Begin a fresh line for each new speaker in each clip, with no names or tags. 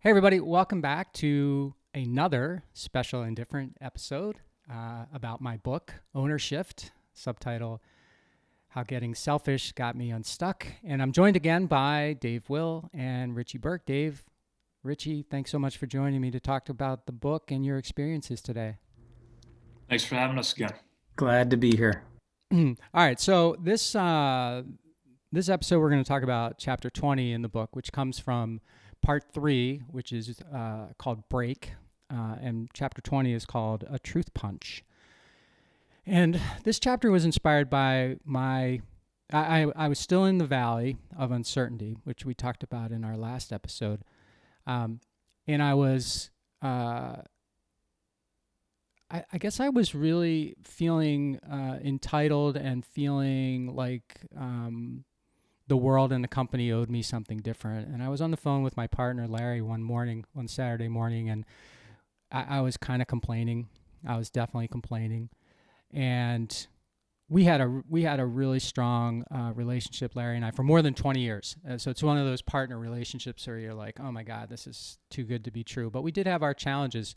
Hey, everybody. Welcome back to another special and different episode about my book, Ownership, subtitle, How Getting Selfish Got Me Unstuck. And I'm joined again by Dave Will and Richie Burke. Dave, Richie, thanks so much for joining me to talk about the book and your experiences today.
Thanks for having us again.
Glad to be here.
All right. So this episode, we're going to talk about chapter 20 in the book, which comes from part 3, which is called Break, and chapter 20 is called A Truth Punch. And this chapter was inspired by I was still in the valley of uncertainty, which we talked about in our last episode. And I was, I guess I was really feeling entitled and feeling like the world and the company owed me something different. And I was on the phone with my partner, Larry, one Saturday morning, and I was kind of complaining. I was definitely complaining. And we had a really strong relationship, Larry and I, for more than 20 years. So it's one of those partner relationships where you're like, oh my God, this is too good to be true. But we did have our challenges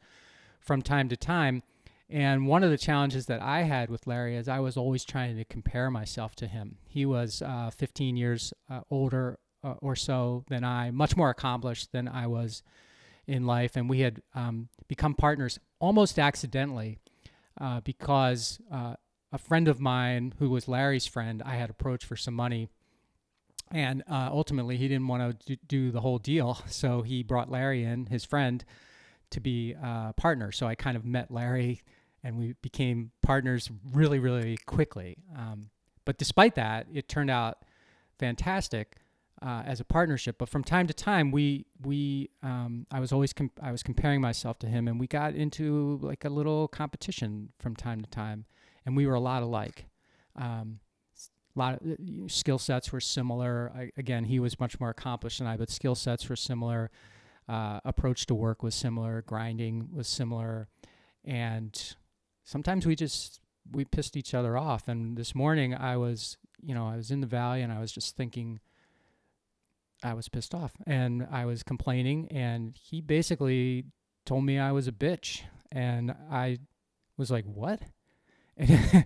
from time to time. And one of the challenges that I had with Larry is I was always trying to compare myself to him. He was 15 years older or so than I, much more accomplished than I was in life. And we had become partners almost accidentally because a friend of mine who was Larry's friend, I had approached for some money. And ultimately, he didn't want to do the whole deal. So he brought Larry in, his friend, to be a partner. So I kind of met Larry and we became partners really, really quickly. But despite that, it turned out fantastic as a partnership. But from time to time, I was comparing myself to him, and we got into like a little competition from time to time, and we were a lot alike. A lot of skill sets were similar. Again, he was much more accomplished than I, but skill sets were similar. Approach to work was similar. Grinding was similar. And sometimes we pissed each other off. And this morning I was in the valley and I was just thinking I was pissed off and I was complaining, and he basically told me I was a bitch. And I was like, what? And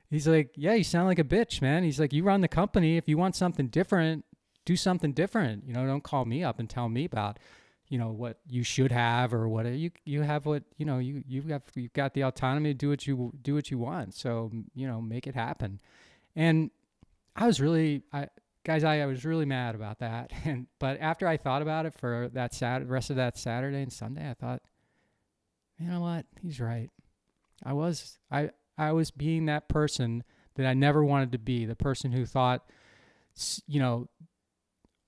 he's like, yeah, you sound like a bitch, man. He's like, you run the company. If you want something different, do something different. Don't call me up and tell me about what you should have, or what you have, what, you've got the autonomy to do what you want. So, make it happen. And I was really mad about that. But after I thought about it for that rest of that Saturday and Sunday, I thought, you know what? He's right. I was being that person that I never wanted to be, the person who thought,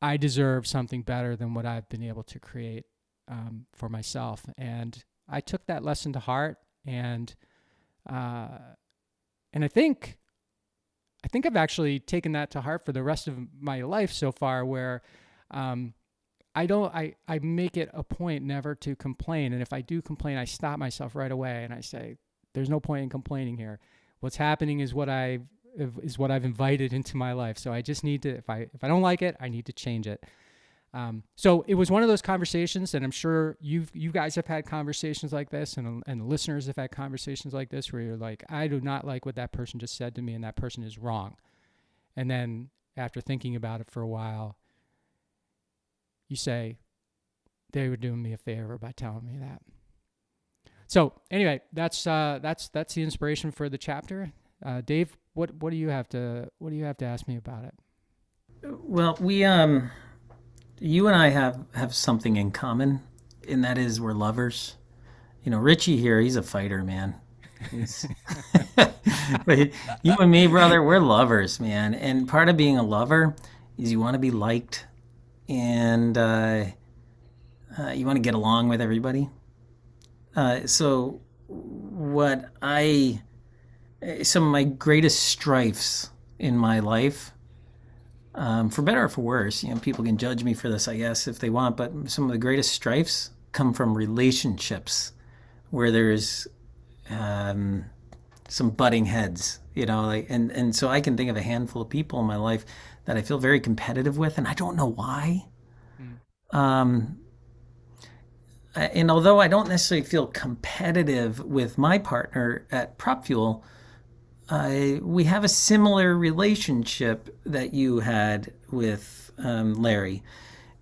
I deserve something better than what I've been able to create for myself. And I took that lesson to heart, and I think I've actually taken that to heart for the rest of my life so far, where I make it a point never to complain. And if I do complain, I stop myself right away and I say, there's no point in complaining here. What's happening is what I've invited into my life. So I just need to, if I don't like it, I need to change it. So it was one of those conversations, and I'm sure you guys have had conversations like this, and the listeners have had conversations like this, where you're like, I do not like what that person just said to me, and that person is wrong. And then after thinking about it for a while, you say, they were doing me a favor by telling me that. So anyway, that's the inspiration for the chapter. Dave, what do you have to ask me about it?
Well, you and I have something in common, and that is we're lovers. Richie here, he's a fighter, man. But you and me, brother, we're lovers, man. And part of being a lover is you want to be liked, and you want to get along with everybody. So some of my greatest strifes in my life, for better or for worse, people can judge me for this, I guess, if they want, but some of the greatest strifes come from relationships where there's some butting heads, and so I can think of a handful of people in my life that I feel very competitive with, and I don't know why. and although I don't necessarily feel competitive with my partner at Prop Fuel, we have a similar relationship that you had with Larry.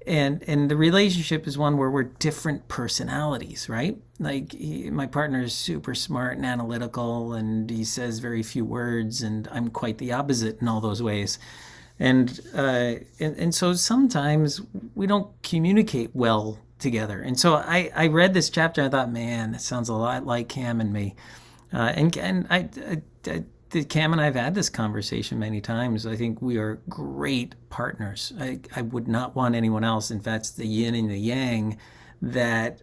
And the relationship is one where we're different personalities, right? Like my partner is super smart and analytical, and he says very few words, and I'm quite the opposite in all those ways. And so sometimes we don't communicate well together. And so I read this chapter. I thought, man, that sounds a lot like Cam and me. Cam and I have had this conversation many times. I think we are great partners. I would not want anyone else. In fact, it's the yin and the yang that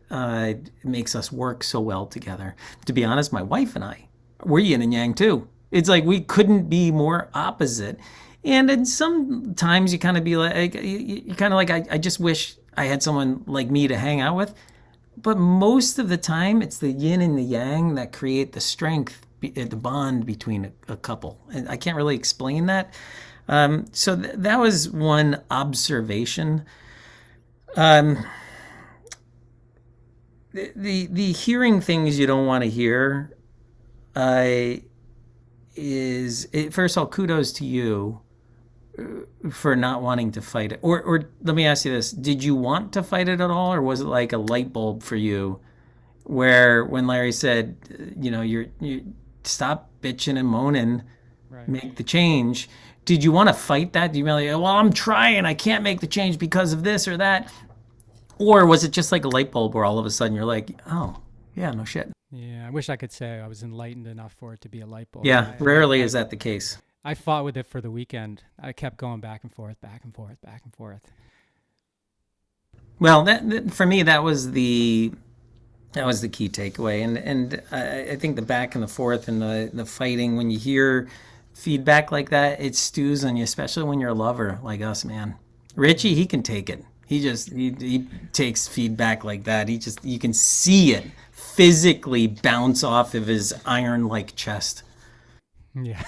makes us work so well together. To be honest, my wife and I, we're yin and yang too. It's like we couldn't be more opposite. And then sometimes you kind of be like, you kind of like, I just wish I had someone like me to hang out with. But most of the time, it's the yin and the yang that create the strength, the bond between a couple. And I can't really explain that. So that was one observation. The hearing things you don't want to hear first of all, kudos to you for not wanting to fight it. Or let me ask you this. Did you want to fight it at all? Or was it like a light bulb for you where when Larry said, you stop bitching and moaning,
Right.
make the change. Did you want to fight that? Do you really, well, I'm trying, I can't make the change because of this or that? Or was it just like a light bulb where all of a sudden you're like, oh, yeah, no shit.
Yeah, I wish I could say I was enlightened enough for it to be a light bulb.
Yeah, rarely is that the case.
I fought with it for the weekend. I kept going back and forth, back and forth, back and forth.
Well, that for me, that was the key takeaway. And I think the back and the forth and the fighting, when you hear feedback like that, it stews on you, especially when you're a lover like us, man. Richie, he can take it. He takes feedback like that. You can see it physically bounce off of his iron-like chest.
Yeah.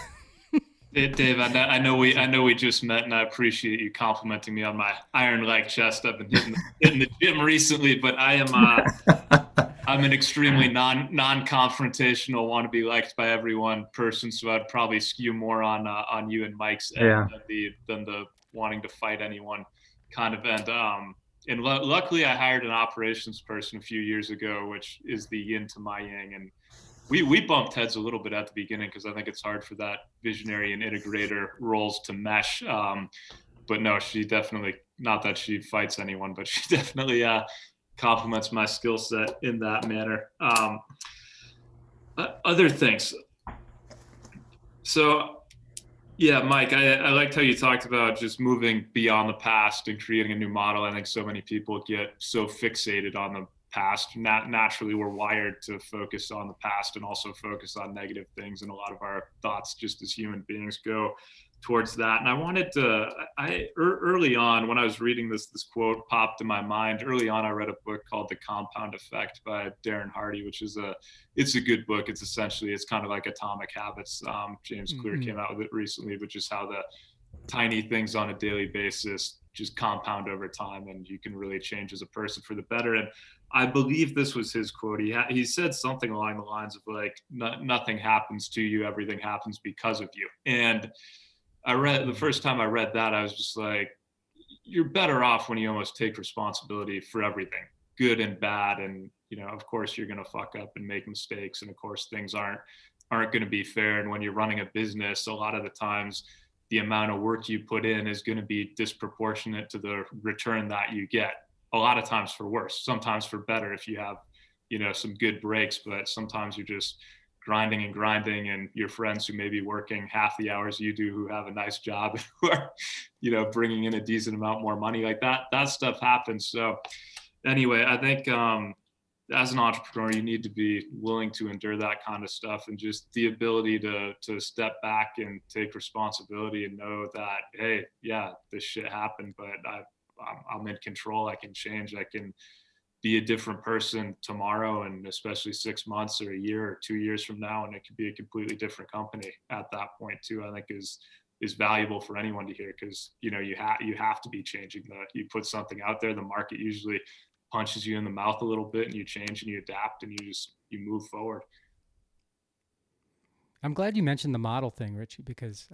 Hey, Dave, I know we just met, and I appreciate you complimenting me on my iron-like chest. I've been hitting the gym recently, but I'm an extremely non-confrontational, want to be liked by everyone person. So I'd probably skew more on you and Mike's end than the wanting to fight anyone kind of end. And luckily, I hired an operations person a few years ago, which is the yin to my yang, and we bumped heads a little bit at the beginning because I think it's hard for that visionary and integrator roles to mesh. But no, she definitely, not that she fights anyone, but she definitely complements my skill set in that manner. Other things. So, yeah, Mike, I liked how you talked about just moving beyond the past and creating a new model. I think so many people get so fixated on the past. Naturally, we're wired to focus on the past and also focus on negative things. And a lot of our thoughts just as human beings go towards that. And I wanted to, early on when I was reading this quote popped in my mind. Early on, I read a book called The Compound Effect by Darren Hardy, which is it's a good book. It's kind of like Atomic Habits. James Clear came out with it recently, which is how the tiny things on a daily basis just compound over time, and you can really change as a person for the better. And I believe this was his quote. He said something along the lines of like, nothing happens to you, everything happens because of you. And the first time I read that, I was just like, you're better off when you almost take responsibility for everything, good and bad. And, of course you're going to fuck up and make mistakes. And of course things aren't going to be fair. And when you're running a business, a lot of the times the amount of work you put in is going to be disproportionate to the return that you get. A lot of times for worse, sometimes for better if you have, some good breaks, but sometimes you're just grinding and your friends who may be working half the hours you do, who have a nice job, who are, bringing in a decent amount more money, like that stuff happens. So anyway, I think as an entrepreneur, you need to be willing to endure that kind of stuff, and just the ability to step back and take responsibility and know that, hey, yeah, this shit happened, but I'm in control. I can change. I can be a different person tomorrow, and especially 6 months or a year or 2 years from now, and it could be a completely different company at that point too. I think is valuable for anyone to hear, because you have to be changing that. You put something out there, the market usually punches you in the mouth a little bit, and you change and you adapt and you move forward.
I'm glad you mentioned the model thing, Richie, because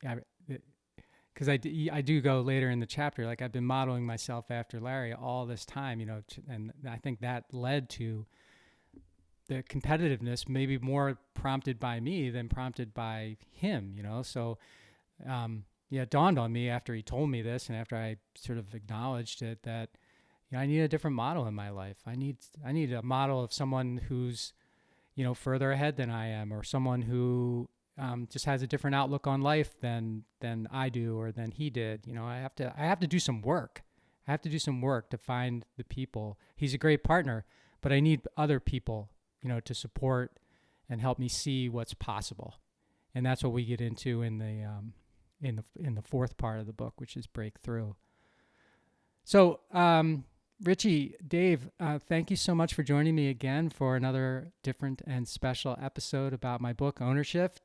I do go later in the chapter, like I've been modeling myself after Larry all this time, and I think that led to the competitiveness, maybe more prompted by me than prompted by him, So, it dawned on me after he told me this and after I sort of acknowledged it that I need a different model in my life. I need a model of someone who's, further ahead than I am, or someone who just has a different outlook on life than I do or than he did. I have to do some work. I have to do some work to find the people. He's a great partner, but I need other people, to support and help me see what's possible. And that's what we get into in the fourth part of the book, which is breakthrough. So, Richie, Dave, thank you so much for joining me again for another different and special episode about my book, Ownership.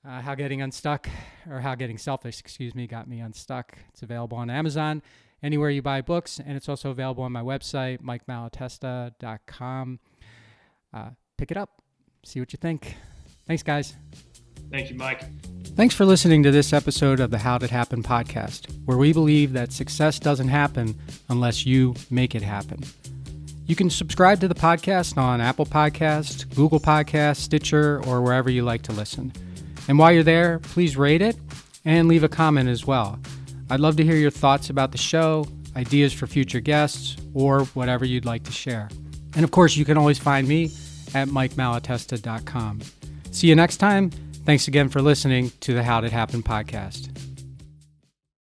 How Getting Selfish, got me unstuck. It's available on Amazon, anywhere you buy books, and it's also available on my website, mikemalatesta.com. Pick it up, see what you think. Thanks, guys.
Thank you, Mike.
Thanks for listening to this episode of the How Did Happen podcast, where we believe that success doesn't happen unless you make it happen. You can subscribe to the podcast on Apple Podcasts, Google Podcasts, Stitcher, or wherever you like to listen. And while you're there, please rate it and leave a comment as well. I'd love to hear your thoughts about the show, ideas for future guests, or whatever you'd like to share. And of course, you can always find me at mikemalatesta.com. See you next time. Thanks again for listening to the How Did Happen podcast.